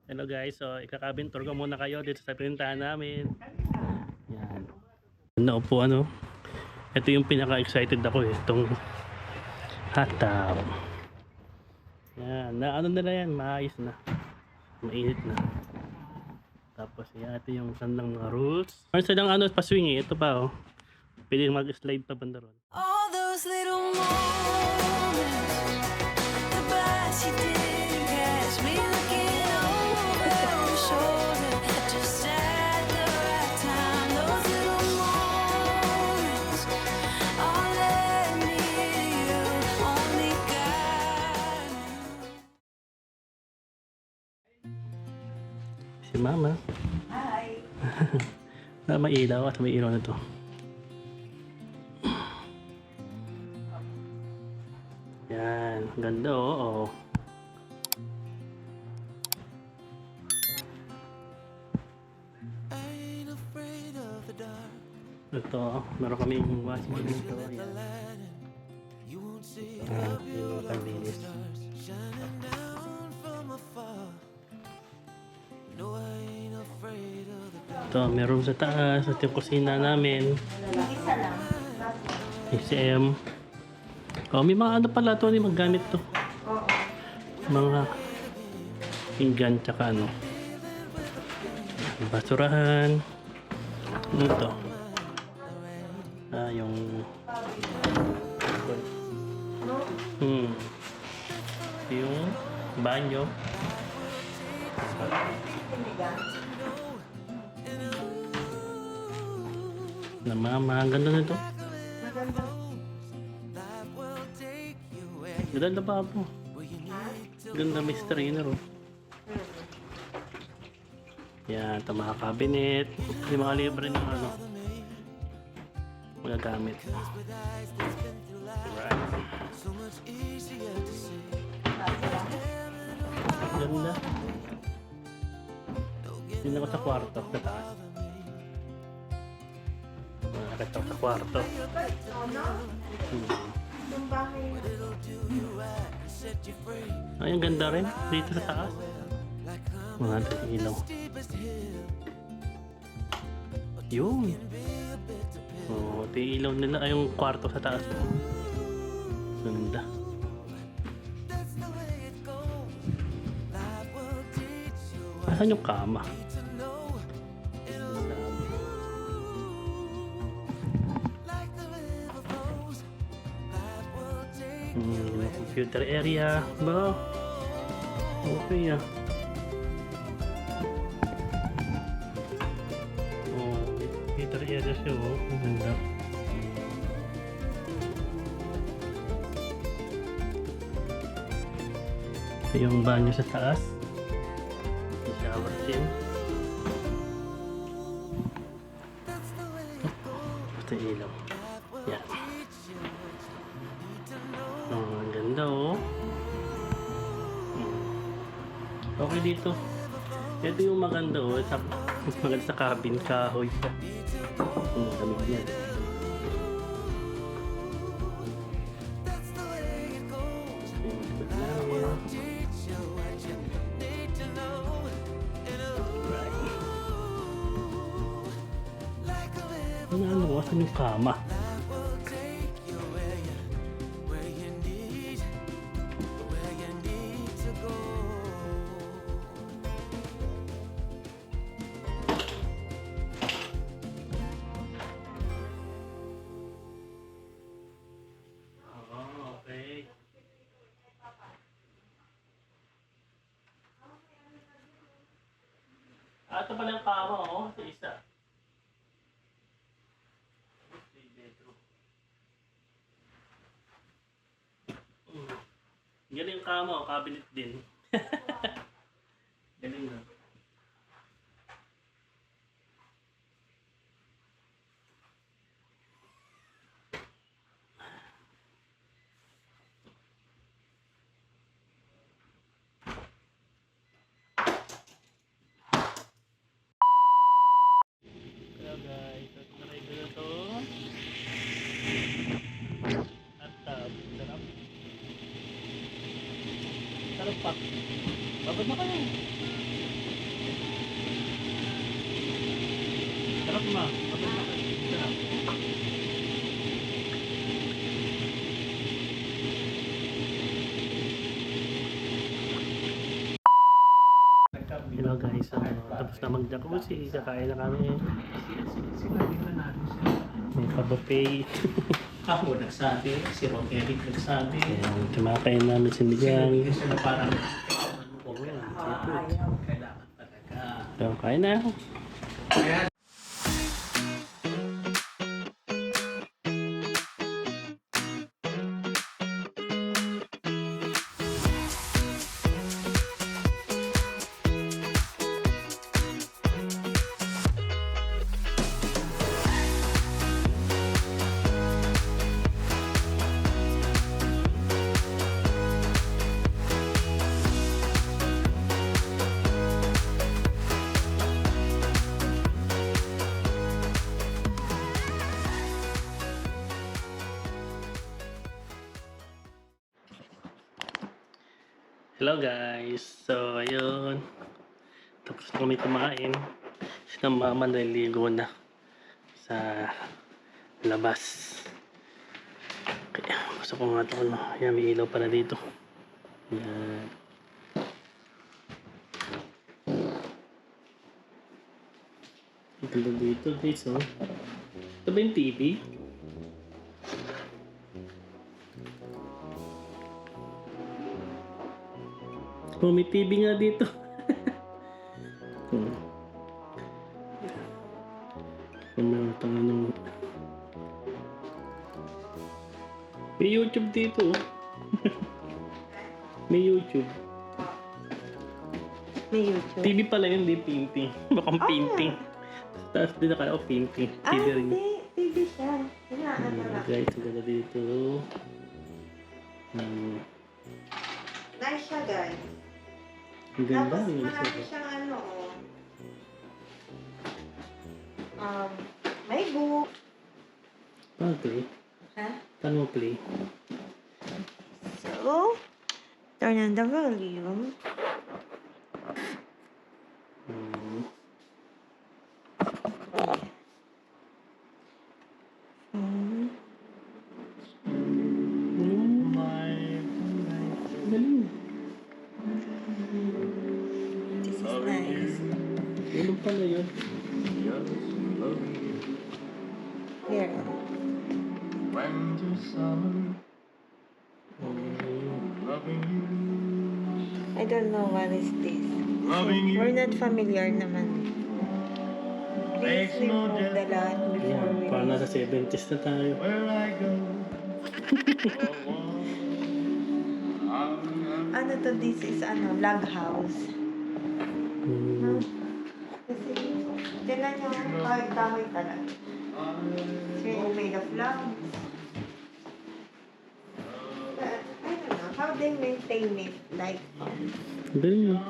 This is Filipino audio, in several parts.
Hello guys, so ikakabin tour ko muna kayo dito sa pinuntahan namin. Yan. Naupo ano. Ito yung pinaka-excited ako eh, itong hot tub. Yan, na ano nila yan, maayos na. Mainit na. Tapos yan, ito yung kanilang mga rules. Meron silang ano, paswing eh, ito pa oh. Pwede mag-slide pa banda ron. All those little moments, the bus you didn't catch me looking over your shoulder, just at the right time. Those little moments all led me to you, only God knew. Si Mama. Hi. Na may ilaw at may ilaw na to. Yan, ganda oh. I ain't afraid of the dark. Ito, meron kaming washing machine dito. Yan. You won't see Yan, yung pambilis. stars shining down from afar. No, I ain't afraid of the dark. Ito, meron sa taas. Ito yung kusina namin. Isa lang. ACM. Oh, may mga ano pala ito. Maggamit to. Oo. Mga pinggan tsaka ano. Basurahan. Ano ito? Ah, yung... Yung banyo. Na mama, ang ganda nito. Maganda. Ganda ba po? Ganda may strainer oh. Yan, ito mga cabinet. Yung mga libre ng ano. Magagamit. Right. Ganda. Tingnan ko sa kwarto, sa taas. Nakita ko sa kwarto. Yung bahay na. Ay, ang ganda rin. Dito sa taas. Mga ilaw. Yun. Oh, ito yung ilaw nila. Ay, yung kwarto sa taas. Ganda. Asan yung kama? Yung computer area. Ba? Okay ah. Oh, may computer area siya oh. Ang ganda. Ito yung banyo sa taas. May shower din. Ito yung ilaw. Yan. Oh, ang ganda oh. Okay dito. Ito yung maganda oh. Maganda sa cabin. Kahoy siya. Lamig niya. Ano, asan yung kama? Oh, okay. Ah, ito pala yung kama oh. Ito isa. Galing yung kama oh. Cabinet din. Galing na. Hello guys, at naray ko na to. At sarap. Sarap pa. Sarap ma. Sarap. Hello guys, tapos na mag-jacuzzi, kakain na kami. May pa-buffet. Ako nagsabi, si Ron Eric nagsabi. Ayan, kumakain namin sinigang. Kasi na parang Ayaw. kailangan talaga. So, kain na. Hello guys. So, ayun. Tapos na kami kumain. Si na mama naliligo na sa labas. Kaya, gusto ko nga ito. Ano. Ayan, may ilaw pala dito. Ayan. Ganda dito guys, oh. Ito ba yung TV? Oh, may TV nga dito. Meron tayong ano. May YouTube dito. Oh. May YouTube. May YouTube. TV pala yun, di painting. Bakang painting. Tapos din nakala ko painting. TV rin. Hindi. TV siya. Hinaan na lang. Guys, ang ganda dito. Nice siya, guys. Ang ganda. Tapos Ang marami ganda. siyang ano, may book. Paano play? Ha? Paano mo play? So, turn on the volume. Hmm. Hmm. Galing. This is nice. Ganun pala yun. Here. I don't know what is this. We're not familiar naman. Please remove the lot before we Parang nasa 70s na tayo. Ano to, this is ano, log house. Hmm. Kasi, tinan nyo, kahit kahoy talaga. It's really made of logs. But, I don't know, how they maintain it, like, Galing yun.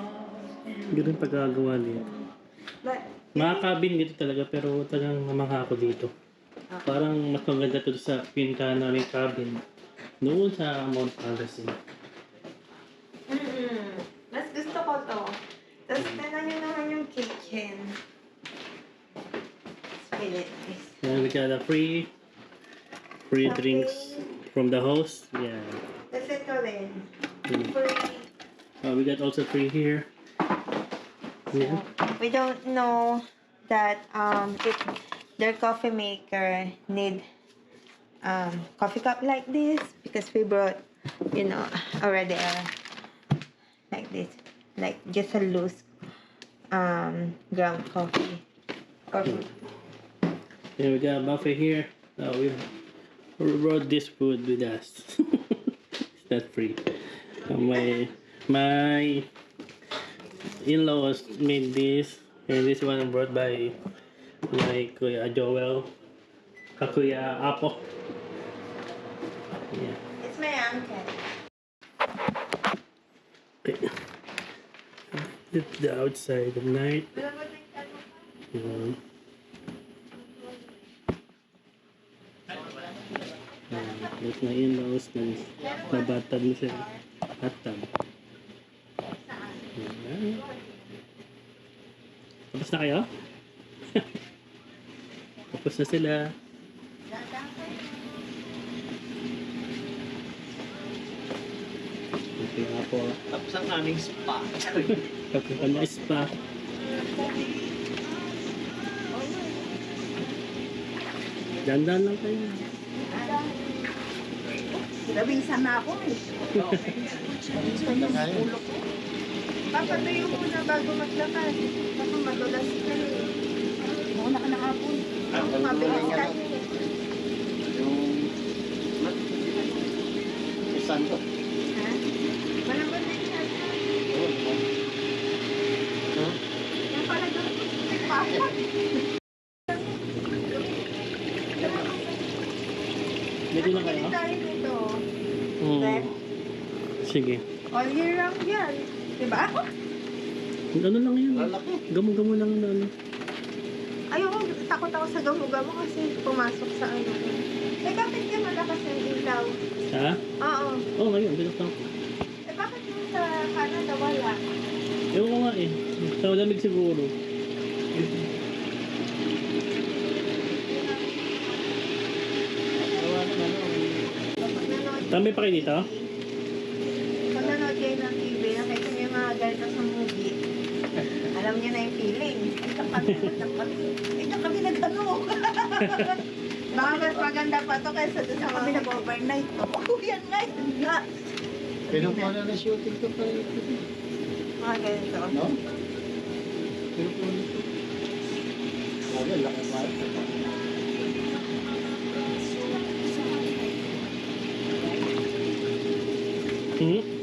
Galing pagkagawa nito. but, Mga cabin dito talaga pero talagang namangha ako dito. Parang mas maganda to sa pintana ng cabin. Noon sa Mount Palace. mas gusto ko to. Tapos, tinan nyo naman yung kitchen. It's really nice. And we got a free drinks from the host. Yeah. Tapos ito rin. Mm. Free. We got also free here. Yeah. We don't know that if their coffee maker need coffee cup like this because we brought, you know, already like this, like just a loose ground coffee. Yeah, we got a buffet here. We brought this food with us. It's not free. My in-laws made this, and this one brought by my Kuya Joel, Kakuya Apo. Yeah. It's my uncle. Okay. It's the outside at night. There's my in-laws na nabatad mo sa bathtub. Ayan. Tapos na kayo? Nag-breakfast na sila. Okay nga po. Tapos ang aming spa. Tapos ka na spa. Dandan lang kayo. Nabisan na ako eh. Papatuyo muna bago maglakad. Baka madulas ka eh. Muna ka nakapon. Mabilis ka eh. Si Santo. Ha? Walang ba din siya? Yan pala doon. Nagpapot. Dito na kayo? Tayo dito. Sige. All year round yan. Diba? Ano lang yun? Lalaki. Gamo-gamo lang na ano. Ayoko, takot ako sa gamo-gamo kasi pumasok sa ano. Eh bakit yan malakas yung ilaw? Ha? Oo. Oo, ngayon. Bilang lang. Eh bakit yung sa Canada wala? Ewan ko nga eh. Sa malamig siguro. Nanonood, Tambay pa kayo dito? pag nanood kayo ng TV, nakita niyo yung mga ganito sa movie. Alam niyo na yung feeling. Ito kami nag-ano. Baka mas maganda pa to kaysa doon sa kami nag-overnight. Oo, yan nga, yun nga. Pinupunan na shooting to pala. Mga ganito. No? Pinupunan to. Wala, laki ba?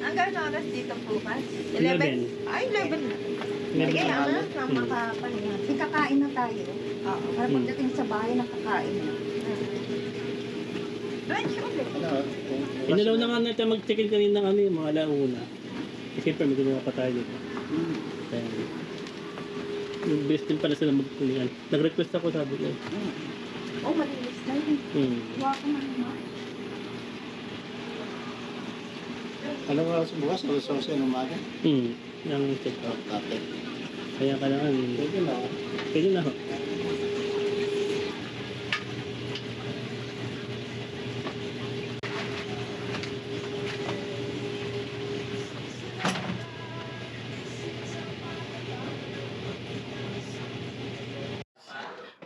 Hanggang oras dito bukas? 11. Ay, 11 na. Sige, ano na, makapahinga. Kakain na tayo. Oo. Para pagdating sa bahay, nakakain na. Lunch ulit. Inalaw na nga natin mag-check-in kanina ng ano yung mga alauna. Kasi siyempre may ginawa pa tayo dito. Kaya, yung best din pala sila magkulingan. Nag-request ako sabi ko. Oh, malinis na yun. Huwa ko na naman. Anong oras bukas? Alas 11 ng umaga? Yung check out. Tate. Kaya kailangan, Pwede na. pwede na ho.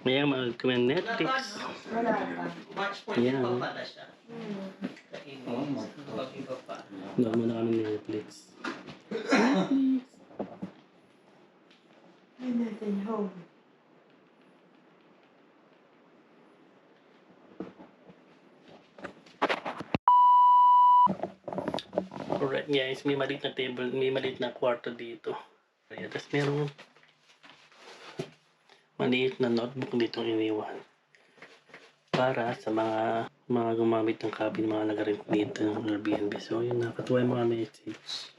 Kaya manood kami ng Netflix. Wala pa. March 14 Yeah. pa pala siya. Pag-iba pa. Nood muna kami ng Netflix. Ay, natin home. Alright guys, may maliit na table, may maliit na kwarto dito. Kaya, tapos merong maliit na notebook dito iniwan. Para sa mga gumamit ng cabin, mga nag-rent dito ng Airbnb. So yun, nakatuwa yung mga message.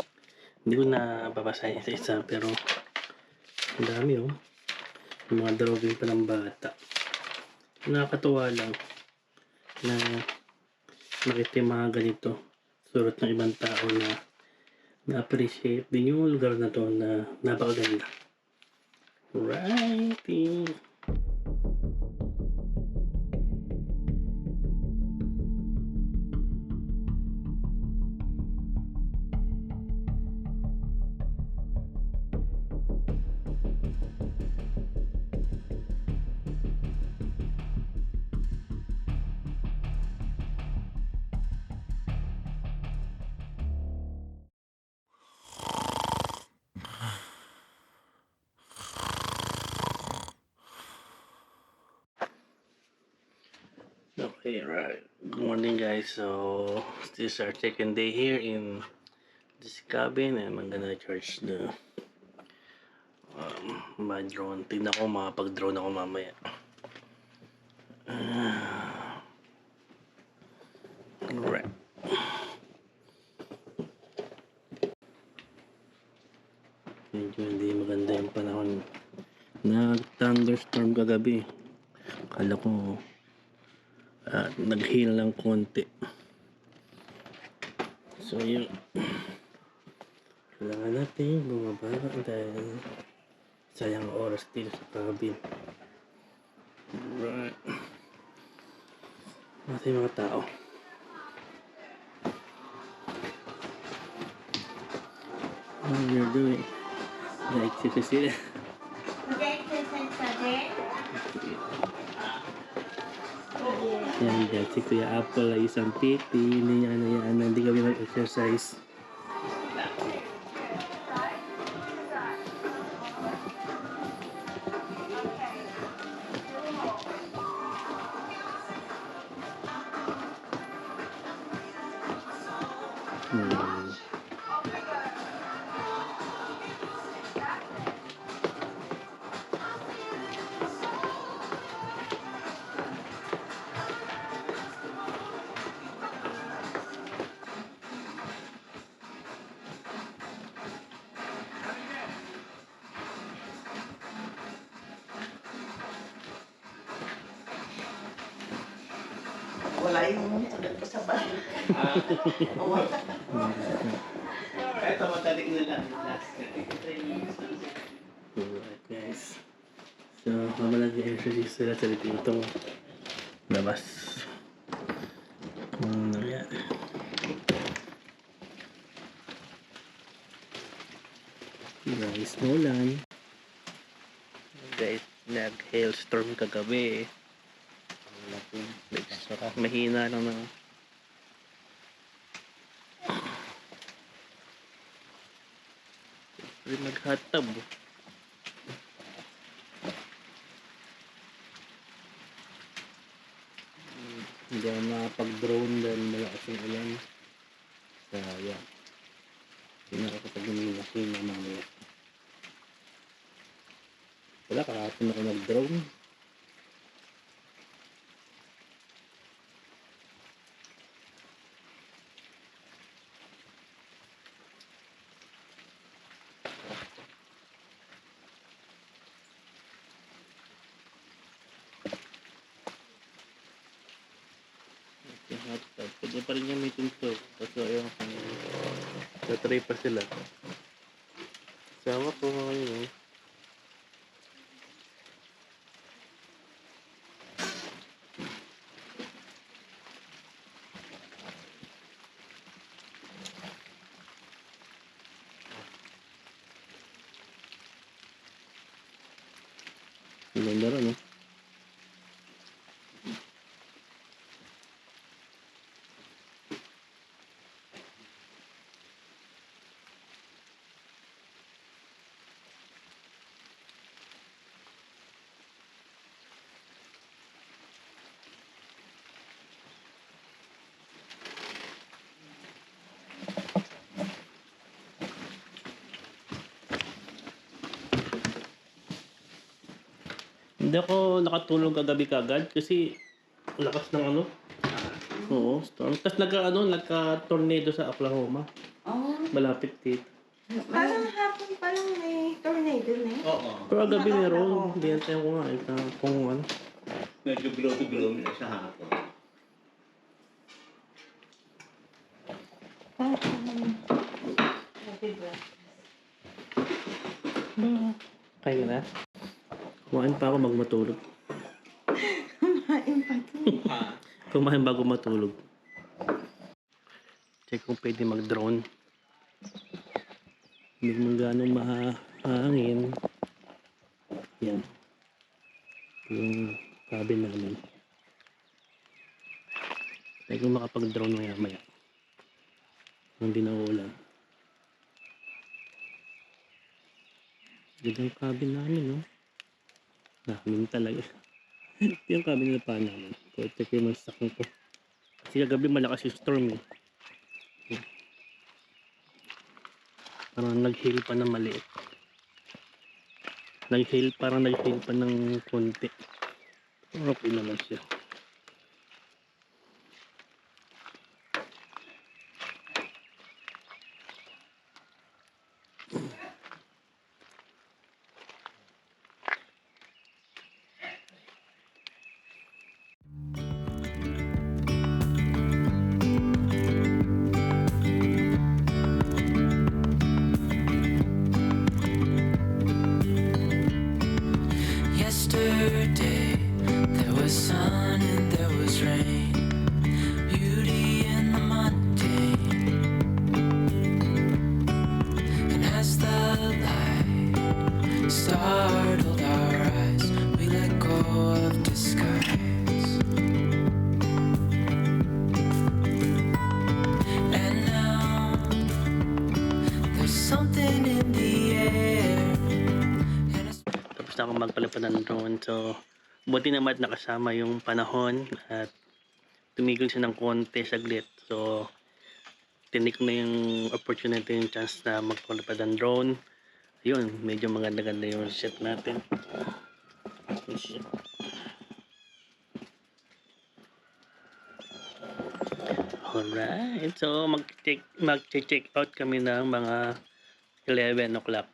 Hindi ko na babasahin isa-isa, pero ang dami oh. Yung mga drawing pa ng bata. Nakakatuwa lang na makita yung mga ganito. Surat ng ibang tao na na-appreciate din yung lugar na to na napakaganda. Writing. Okay, right. Good morning, guys. So, this is our second day here in this cabin, and I'm gonna charge the my drone. Tignan ko, makapag-drone ako mamaya. Alright. Medyo hindi maganda yung panahon. Nag-thunderstorm kagabi. Kala ko nag-heal ng konti. So yun, kailangan natin bumaba dahil sayang oras dito sa cabin. Alright. Mati yung mga tao. What you're doing? Nag-exercise sila. Mag-exercise ka din? Yan, dahil si Kuya Apple ay isang titi. Hindi niya hindi kami mag-exercise. Hmm. Wala yung sagat ko sa balik. Wala. Ito, matalik na lang. Last Alright guys. So, habang nag-exercise sila sa itong labas. Kung nangyari. Guys, Nolan. Guys, nag-hailstorm kagabi. Mahina lang na. Pwede mag-hot tub. Hindi ako makapag-drone dahil malakas yung ulan. Sayang. Hindi na ako kapag gumilasin na mamaya. Wala, kahapon ako nag-drone. Yung hot tub. Pwede pa rin yung meeting to. Kaso ayaw kung tatry pa sila. Sawa ko ngayon eh. Ganda rin, no? Hindi ako nakatulog kagabi kagad kasi lakas ng ano. Oo, storm. Tapos nagka-tornado sa Oklahoma. Oh, Malapit dito. parang hapon pa lang may tornado na eh. Oo. Pero gabi meron. Hindi natin ko nga kung ano. Medyo glow na sa hapon. Kaya na. Kumain pa ako matulog. Kumain pa din. Kumain bago matulog. Check kung pwede mag-drone. Hindi mo gano'ng mahangin. Yan. Yung cabin namin. Check kung makapag-drone maya. Hindi na ulan. Ganda yung cabin namin, no? Namin talaga. Ito yung cabin na pa namin. So, check yung masakang ko. Kasi kagabi malakas yung storm, eh. Parang nag-hail pa ng maliit. Parang nag-hail pa ng konti. Okay naman siya. Yesterday, there was sun and there was rain, beauty in the mundane. And as the light startled our eyes, we let go of disguise. And now there's something in the air. And it's Tapos na akong magpalapad ng drone. So, buti naman at nakasama yung panahon at tumigil siya ng konti saglit. So, tinik na yung opportunity, yung chance na magpalapad ng drone. Yun, medyo maganda-ganda yung set natin. Alright, so mag-check out kami ng mga 11 o'clock.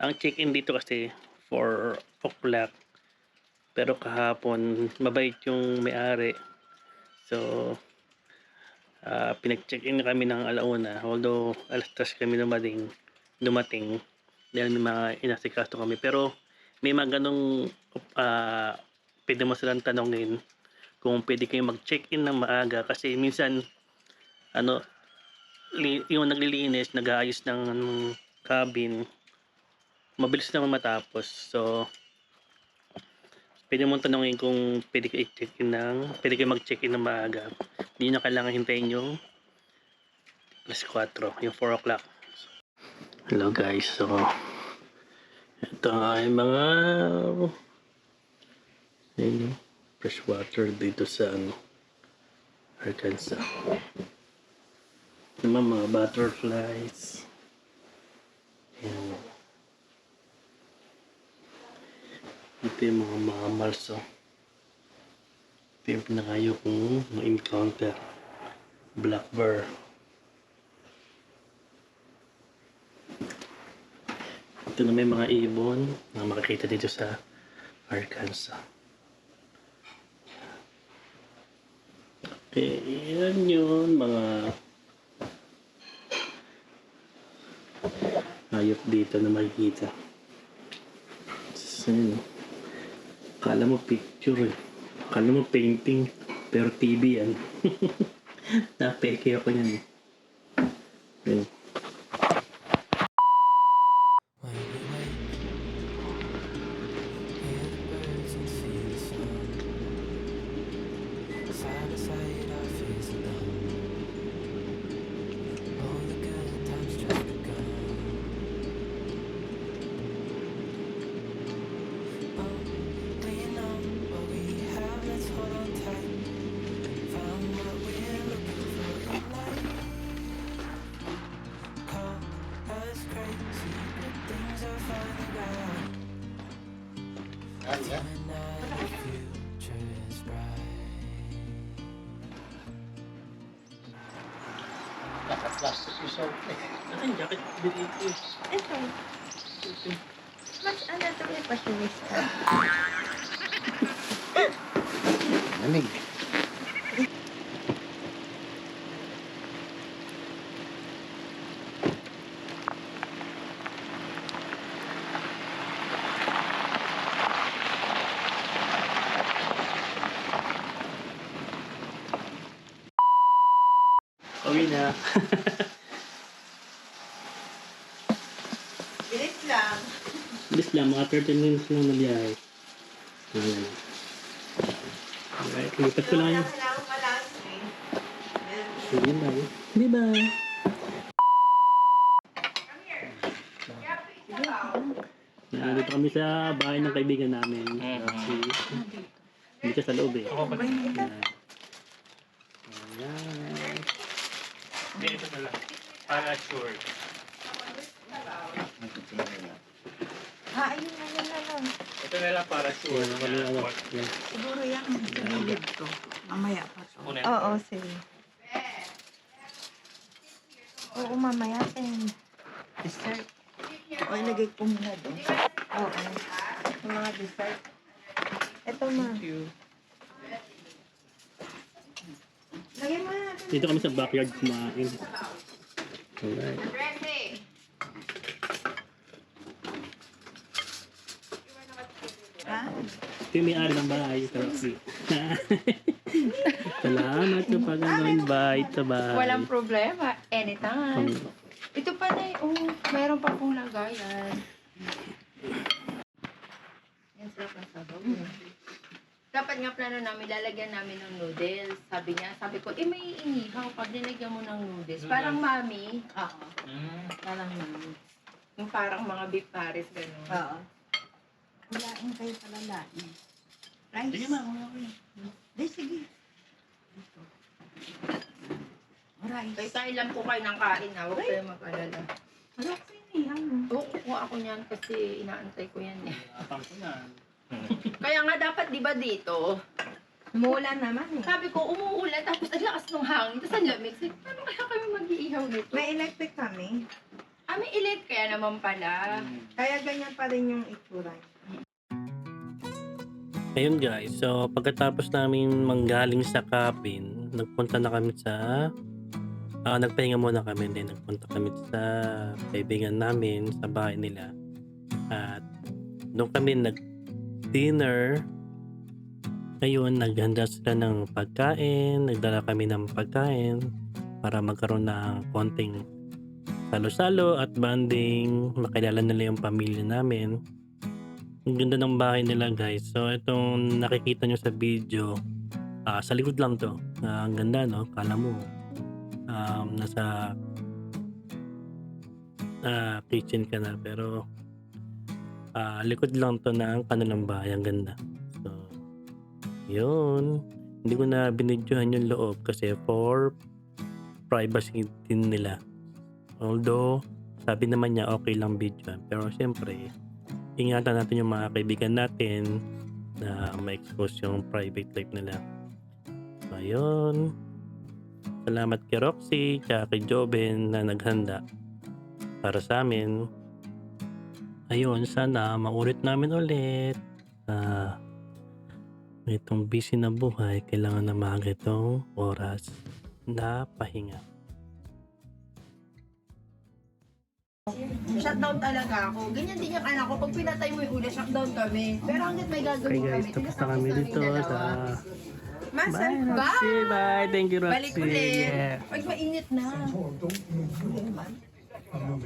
Ang check-in dito kasi 4 o'clock. Pero kahapon, mabait yung may-ari. So, pinag-check-in kami ng alauna. Although, alas 3 kami dumating dahil may mga inasikaso kami. Pero, may mga ganong pwede mo silang tanongin kung pwede kayo mag-check-in ng maaga. Kasi minsan, yung naglilinis, nag-aayos ng cabin, mabilis naman matapos. So, pwede mong tanongin kung pwede kayo mag-check-in ng maaga. Hindi na kailangan hintayin yung alas 4, yung 4 o'clock. Hello guys, so ito ay mga fresh water dito sa Arkansas. Mga butterflies. Yan. Ito yung mga mammals. Ito yung pinakayo kong ma-encounter. Black bear. Ito na may mga ibon na makikita dito sa Arkansas. Okay, yan yun. Mga hayop dito na makikita. So, yun. Akala mo picture eh. Akala mo painting. Pero TV yan. Napeke ako yan eh. Yun. when we wake, hear the birds and see the sun. Side by side, our fears are done. Oh, the good times just begun. Oh, we know what we have, let's hold on tight. Found what we're looking for in life. Call us crazy, but things are finally right. Tonight the future is bright. Naka-plastic yung sote. Ano yung jacket? Dito. Ito. Mas ano ito yung pasyonista? Lamig. Uwi na. Bilis lang. Bilis lang, mga 30 minutes lang na biyahe. Ayan. Alright, lipat ko lang yun. Kailangan pa lang eh. Sige, bye. Bye-bye. Nandito kami sa bahay ng kaibigan namin. Kasi, hindi ka sa loob eh. Ayan. Ayan. Dito na lang. Para sure. Ayun na lang. Ito na lang para sure. Ayan, kami ano. Ayan. Siguro yan ang sinilid ko. Mamaya pa to. Oo, sige. Oo, mamaya din. Dessert. O, ilagay ko muna doon. Oo. Yung mga dessert. Ito ma. Lagay mo na natin. Dito kami sa backyard kumain. Alright. Ha? Ito yung may-ari ng bahay, Roxy. Salamat sa pag-invite sa bahay. Walang problema. Anytime. Ito pa na meron pa pong lagayan. Yan sila pa sabaw. Dapat nga plano namin, lalagyan namin ng noodles. Sabi ko, may inihaw pag nilagyan mo ng noodles. Parang mami. Oo. Parang mami. Yung parang mga beef pares, gano'n. Oo. Lain kayo pala lain. Rice. Sige ma, okay. Di, sige. Rice. Kaya tayo lang po kayo ng kain ha. Huwag kayo mag-alala. Ano kasi niya? Oo, kukuha ako niyan kasi inaantay ko yan eh. Apang ko yan. Kaya nga dapat di ba dito, Umuulan naman eh. sabi ko umuulan tapos ang lakas ng hangin tapos ang lamig. Sabi, paano kaya kami mag-iihaw nito? May electric kami. May elite kaya naman pala. Kaya ganyan pa rin yung itsura. Ayun guys, so pagkatapos namin manggaling sa cabin, nagpunta na kami sa nagpahinga muna kami din. Nagpunta kami sa kaibigan namin sa bahay nila. At doon kami nag-dinner. Ngayon, naghanda sila ng pagkain. Nagdala kami ng pagkain para magkaroon ng konting salo-salo at banding. Makilala nila yung pamilya namin. Ang ganda ng bahay nila guys. So itong nakikita nyo sa video, sa likod lang to. Ang ganda no, kala mo nasa kitchen ka na, pero likod lang to na ang kanilang bahay. Ang ganda. So yun, hindi ko na binidyohan yung loob kasi for privacy din nila. Although sabi naman niya okay lang video, pero syempre ingatan natin yung mga kaibigan natin na ma-expose yung private life nila. So, ayun. Salamat kay Roxy at kay Joben na naghanda para sa amin. Ayun, sana maulit namin ulit. Itong busy na buhay, kailangan na maaga itong oras na pahinga. Shutdown talaga ako. Ganyan din yung anak ko. Pag pinatay mo yung ula, shutdown kami. Pero hanggat may gagawin Okay guys, kami, tapos na kami dito sa... Master, Bye Roxy! Bye! Thank you Roxy! Balik ulit. Yeah. Pag mainit na.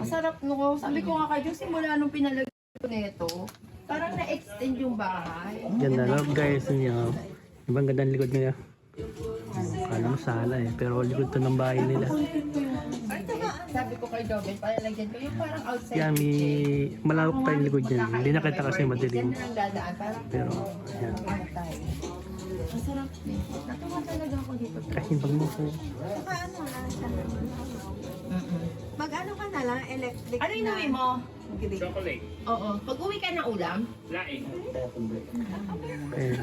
Masarap no. Sabi ko nga kayo, simula nung pinalagay ko nito, parang na-extend yung bahay. Ganda love guys niyo. Ibang ganda ang likod nila. Kala mo sala eh, pero likod to ng bahay nila. Sabi ko kay Joven, palalagyan ko yung parang outside Yan, may malawak pa yung likod yan. Hindi nakita kasi madilim. Diyan na lang dadaan, parang Pero, yan. masarap eh. Natuwa talaga ako dito. Kasi pag mo po. ano lang siya. Mag-ano ka na lang, electric Ano inuwi mo? grill. Chocolate. Oo. Pag uwi ka ng ulam, Laing. Eh.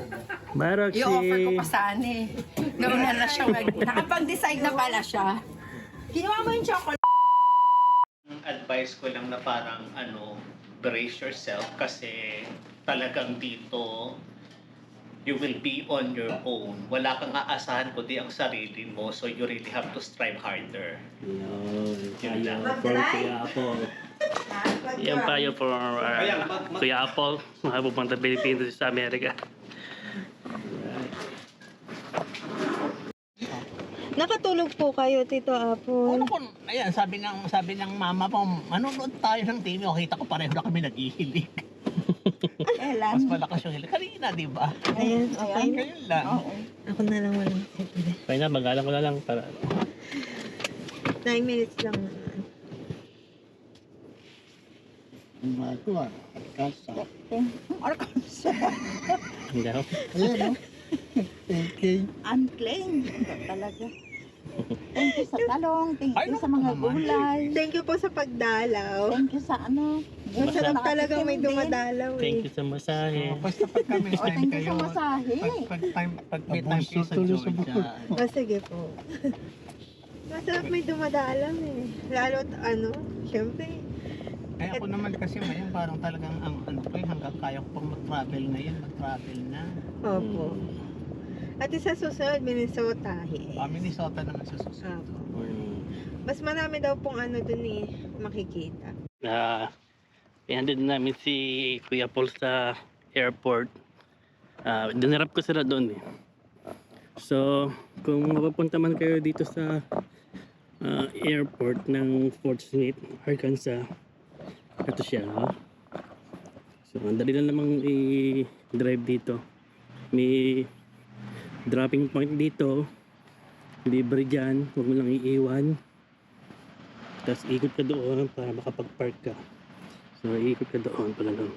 Bye Roxy! i-offer ko pa sana eh. Nauna na siya. Nakapag-decide na pala siya. Ginawa mo yung chocolate. Ang advice ko lang na parang brace yourself kasi talagang dito you will be on your own. Wala kang aasahan kundi ang sarili mo, so you really have to strive harder. Yun lang. For Kuya Apple. Yan pa yun for Kuya Apple. Makapupunta Pilipinas sa Amerika. Nakatulog po kayo, Tito Apple. Ano po, ayan, sabi ng mama mo, manonood tayo ng TV, o kita ko pareho na kami nag-ihilig. Mas malakas yung hilig. Kanina, di ba? Ayan, okay. Ngayon lang. Ako na lang walang Kaya na, magalang ko na lang para 9 minutes lang naman. Magawa. Kasa. hindi ako. Ayan, no? Okay. Unclaimed. Talaga. Thank you sa talong. Thank you sa mga gulay. Thank you po sa pagdalaw. Thank you sa ano. Masarap talagang may dumadalaw Thank eh. you sa masahe. Basta pag kami Oh, time thank you kayo, sa masahe. pag may time kayo sa Tuloy sa Georgia, bukod. O sige po. Masarap may dumadalang eh. Lalo syempre. kaya ako naman kasi ngayon parang talagang ang hanggang kaya ko pang mag-travel ngayon, mag-travel na. Opo. At sa susunod, Minnesota eh. Minnesota naman sa susunod. Opo. Mas marami daw pong dun eh, makikita. Ihandid namin si Kuya Paul sa airport. Dinarap ko sila doon eh. So, kung mapapunta man kayo dito sa airport ng Fort Smith, Arkansas, ito siya. So, ang dali lang namang i-drive dito. May dropping point dito. Libre dyan. Huwag mo lang iiwan. Tapos ikot ka doon para makapag-park ka. So, ikot ka doon pala doon.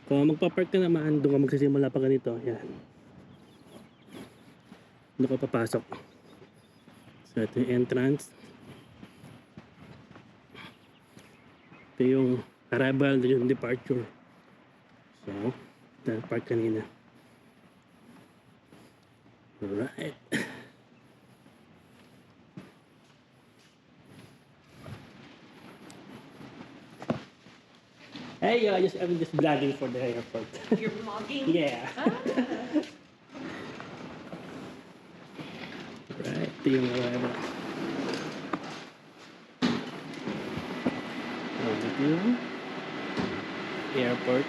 Kung magpa-park ka naman, doon ka magsisimula pa ganito. Yan. Doon ka papasok. So, ito yung entrance. Ito yung arrival, ito yung departure. So, ito park kanina. Alright. Hey, I'm just vlogging for the airport. You're vlogging? Yeah. Right, ito yung arrival. Ito yung airport.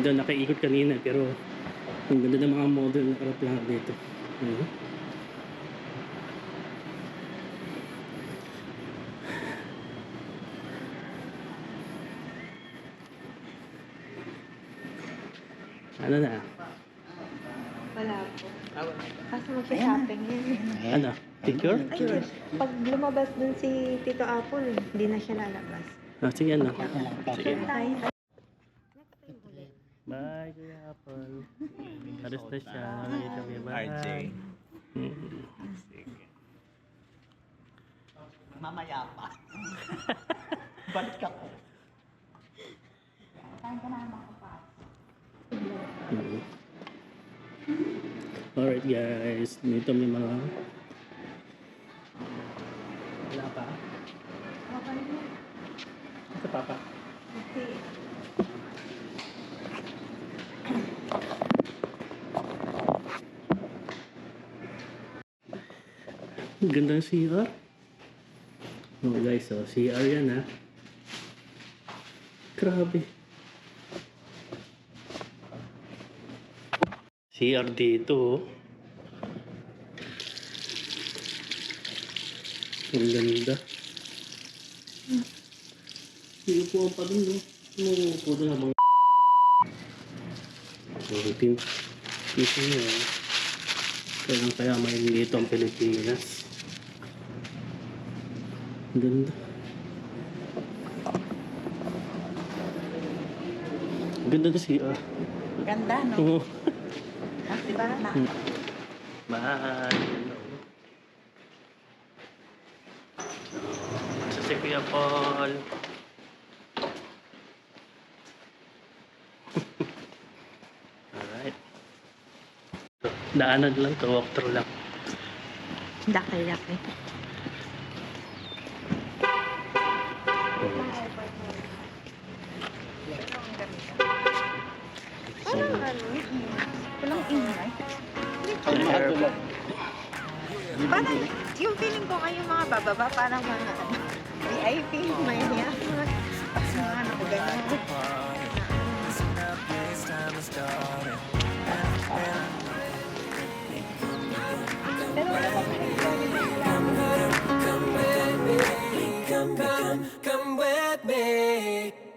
Doon nakaikot kanina pero ang ganda ng mga model na aeroplano dito. Ano na? Wala po. Kaso mag-shopping yun. Ano? Picture? Ayun. Pag lumabas dun si Tito Apple, hindi na siya lalabas. Sige ano? Sige. Tayo. Bye, Kuya Apple. Aras na siya. Nakakita kami. Bye. Mamaya pa. Balik ako. Alright guys, dito may mga wala pa? Ito pa pa? Ganda ng CR. Oh guys, so CR yan ha. Grabe. CR dito oh. Ang ganda. Iupuan pa dun no. Umuupo doon habang piso nyo. Kaya may dito ang Pilipinas. Ang ganda. Ang ganda na CR. Ganda, no? Oo. Diba? Na. Bye. Sa si Kuya Paul. Alright. Daanan lang to, walk through lang. Laki-laki. Walang ingay. Parang, yung feeling ko ngayon mga bababa, parang mga VIP, may niya. Mga ano ko ganyan. Pero wala pa Come with me.